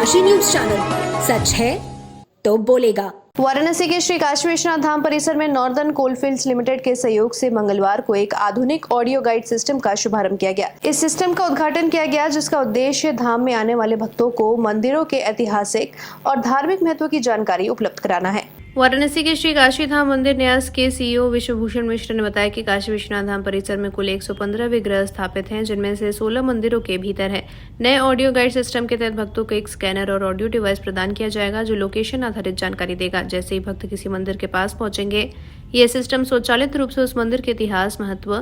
Kashi news channel, सच है तो बोलेगा। वाराणसी के श्री काशी विश्वनाथ धाम परिसर में नॉर्दर्न कोलफील्ड्स लिमिटेड के सहयोग से मंगलवार को एक आधुनिक ऑडियो गाइड सिस्टम का शुभारंभ किया गया। इस सिस्टम का उद्घाटन किया गया, जिसका उद्देश्य धाम में आने वाले भक्तों को मंदिरों के ऐतिहासिक और धार्मिक महत्व की जानकारी उपलब्ध कराना है। वाराणसी के श्री काशी धाम मंदिर न्यास के सीईओ विश्वभूषण मिश्र ने बताया कि काशी विश्वनाथ धाम परिसर में कुल 115 विग्रह स्थापित हैं, जिनमें से 16 मंदिरों के भीतर हैं। नए ऑडियो गाइड सिस्टम के तहत भक्तों को एक स्कैनर और ऑडियो डिवाइस प्रदान किया जाएगा, जो लोकेशन आधारित जानकारी देगा। जैसे ही भक्त किसी मंदिर के पास पहुंचेंगे, यह सिस्टम स्वचालित रूप से उस मंदिर के इतिहास, महत्व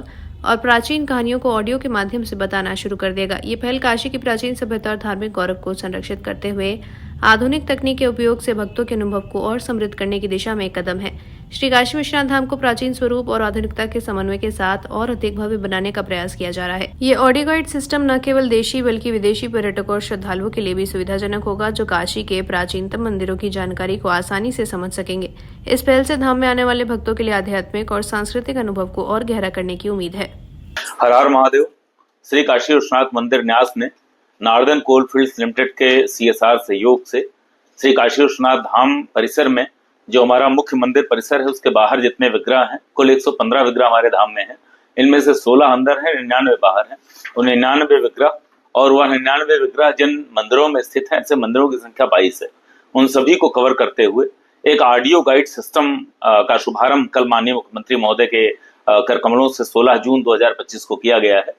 और प्राचीन कहानियों को ऑडियो के माध्यम से बताना शुरू कर देगा। ये पहल काशी की प्राचीन सभ्यता और धार्मिक गौरव को संरक्षित करते हुए आधुनिक तकनीक के उपयोग से भक्तों के अनुभव को और समृद्ध करने की दिशा में एक कदम है। श्री काशी विश्वनाथ धाम को प्राचीन स्वरूप और आधुनिकता के समन्वय के साथ और अधिक भव्य बनाने का प्रयास किया जा रहा है। ये ऑडियो गाइड सिस्टम न केवल देशी बल्कि विदेशी पर्यटकों और श्रद्धालुओं के लिए भी सुविधाजनक होगा, जो काशी के प्राचीनतम मंदिरों की जानकारी को आसानी से समझ सकेंगे। इस पहल से धाम में आने वाले भक्तों के लिए आध्यात्मिक और सांस्कृतिक अनुभव को और गहरा करने की उम्मीद है। हर हर महादेव। श्री काशी विश्वनाथ मंदिर न्यास ने नॉर्दर्न कोलफील्ड्स लिमिटेड के CSR सहयोग से श्री काशी विश्वनाथ धाम परिसर में, जो हमारा मुख्य मंदिर परिसर है, उसके बाहर जितने विग्रह हैं, कुल 115 विग्रह हमारे धाम में हैं। इनमें से 16 अंदर हैं, 99 बाहर हैं। उन 99 विग्रह और वह 99 विग्रह जिन मंदिरों में स्थित हैं, ऐसे मंदिरों की संख्या 22 है। उन सभी को कवर करते हुए एक ऑडियो गाइड सिस्टम का शुभारंभ कल माननीय मुख्यमंत्री महोदय के कर कमलों से 16 जून 2025 को किया गया है,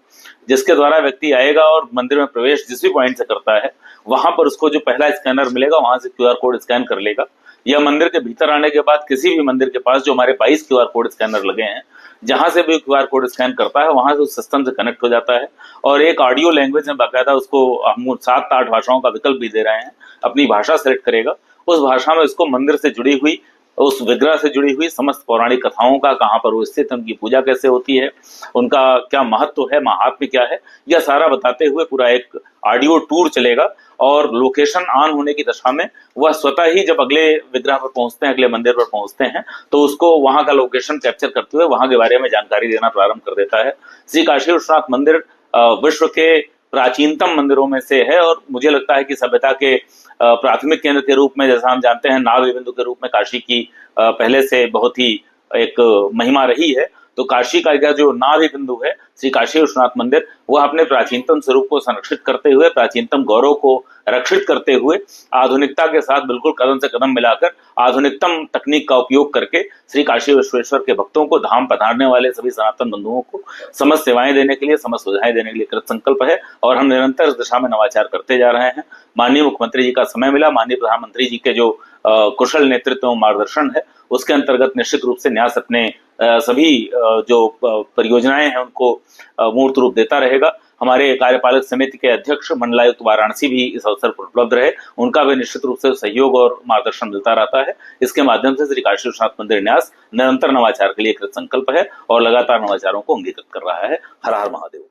जिसके द्वारा व्यक्ति आएगा और मंदिर में प्रवेश जिस भी पॉइंट से करता है, वहां पर उसको जो पहला स्कैनर मिलेगा, वहां से QR कोड स्कैन कर लेगा। या मंदिर के भीतर आने के बाद किसी भी मंदिर के पास जो हमारे 22 QR कोड स्कैनर लगे हैं, जहां से भी QR कोड स्कैन करता है, वहां से उस सिस्टम से कनेक्ट हो जाता है और एक ऑडियो लैंग्वेज में बाकायदा उसको हम 7-8 भाषाओं का विकल्प भी दे रहे हैं। अपनी भाषा सेलेक्ट करेगा, उस भाषा में उसको मंदिर से जुड़ी हुई, उस विग्रह से जुड़ी हुई समस्त पौराणिक कथाओं का, कहाँ पर वो स्थित, उनकी पूजा कैसे होती है, उनका क्या महत्व है, महात्म्य क्या है, यह सारा बताते हुए पूरा एक ऑडियो टूर चलेगा। और लोकेशन ऑन होने की दशा में वह स्वतः ही जब अगले विग्रह पर पहुंचते हैं, अगले मंदिर पर पहुंचते हैं, तो उसको वहां का लोकेशन कैप्चर करते हुए वहां के बारे में जानकारी देना प्रारंभ कर देता है। श्री काशी विश्वनाथ मंदिर विश्व के प्राचीनतम मंदिरों में से है और मुझे लगता है कि सभ्यता के प्राथमिक केंद्र के रूप में, जैसा हम जानते हैं, नाभ बिंदु के रूप में काशी की पहले से बहुत ही एक महिमा रही है। तो काशी का जो नाभ बिंदु है, श्री काशी विश्वनाथ मंदिर, वह अपने प्राचीनतम स्वरूप को संरक्षित करते हुए, प्राचीनतम गौरव को रक्षित करते हुए, आधुनिकता के साथ बिल्कुल कदम से कदम मिलाकर आधुनिकतम तकनीक का उपयोग करके श्री काशी विश्वेश्वर के भक्तों को, धाम पधारने वाले सभी सनातन बंधुओं को समस्त सेवाएं देने के लिए, समस्त सुविधाएं देने के लिए कृत संकल्प है और हम निरंतर इस दिशा में नवाचार करते जा रहे हैं। माननीय मुख्यमंत्री जी का समय मिला, माननीय प्रधानमंत्री जी के जो कुशल नेतृत्व और मार्गदर्शन है, उसके अंतर्गत निश्चित रूप से न्यास अपने सभी जो परियोजनाएं हैं उनको मूर्त रूप देता रहेगा। हमारे कार्यपालक समिति के अध्यक्ष मंडलायुक्त वाराणसी भी इस अवसर पर उपलब्ध रहे, उनका भी निश्चित रूप से सहयोग और मार्गदर्शन मिलता रहता है। इसके माध्यम से श्री काशी विश्वनाथ मंदिर न्यास निरंतर नवाचार के लिए कृत संकल्प है और लगातार नवाचारों को अंगीकृत कर रहा है। हर हर महादेव।